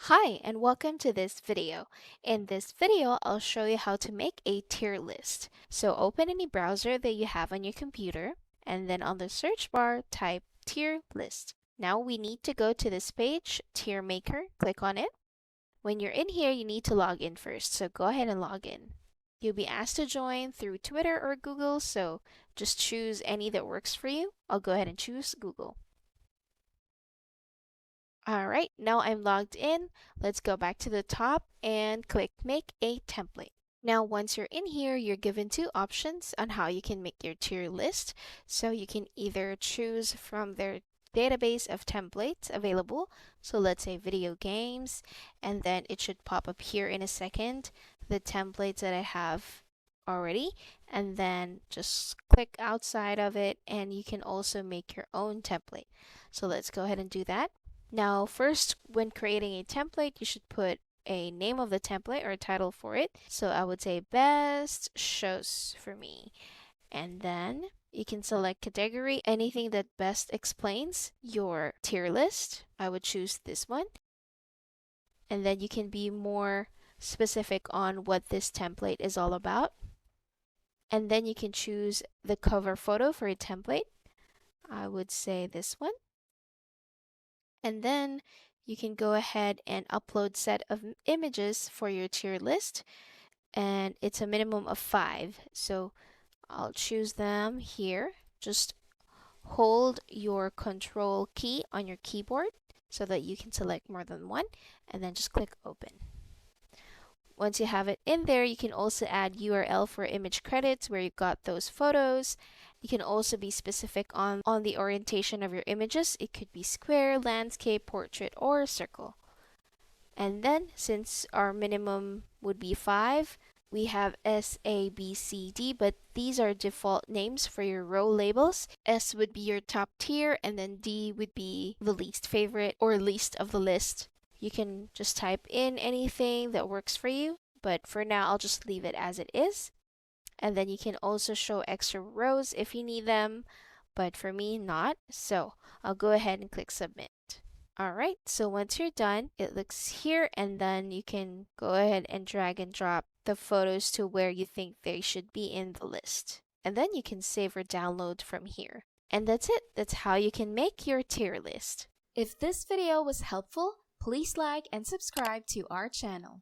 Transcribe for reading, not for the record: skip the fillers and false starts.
Hi, and welcome to this video. In this video, I'll show you how to make a tier list. So open any browser that you have on your computer, and then on the search bar, type tier list. Now we need to go to this page, Tier Maker, click on it. When you're in here, you need to log in first, so go ahead and log in. You'll be asked to join through Twitter or Google, so just choose any that works for you. I'll go ahead and choose Google. Alright, now I'm logged in. Let's go back to the top and click Make a Template. Now, once you're in here, you're given two options on how you can make your tier list. So you can either choose from their database of templates available. So let's say video games, and then it should pop up here in a second, the templates that I have already, and then just click outside of it, and you can also make your own template. So let's go ahead and do that. Now, first, when creating a template, you should put a name of the template or a title for it. So I would say best shows for me. And then you can select category, anything that best explains your tier list. I would choose this one. And then you can be more specific on what this template is all about. And then you can choose the cover photo for a template. I would say this one. And then you can go ahead and upload set of images for your tier list, and it's a minimum of 5. So I'll choose them here. Just hold your control key on your keyboard so that you can select more than one, and then just click open. Once you have it in there, you can also add URL for image credits where you got those photos. You can also be specific on the orientation of your images. It could be square, landscape, portrait, or circle. And then, since our minimum would be 5, we have S, A, B, C, D, but these are default names for your row labels. S would be your top tier, and then D would be the least favorite or least of the list. You can just type in anything that works for you, but for now, I'll just leave it as it is. And then you can also show extra rows if you need them, but for me, not. So I'll go ahead and click submit. Alright, so once you're done, it looks here, and then you can go ahead and drag and drop the photos to where you think they should be in the list. And then you can save or download from here. And that's it. That's how you can make your tier list. If this video was helpful, please like and subscribe to our channel.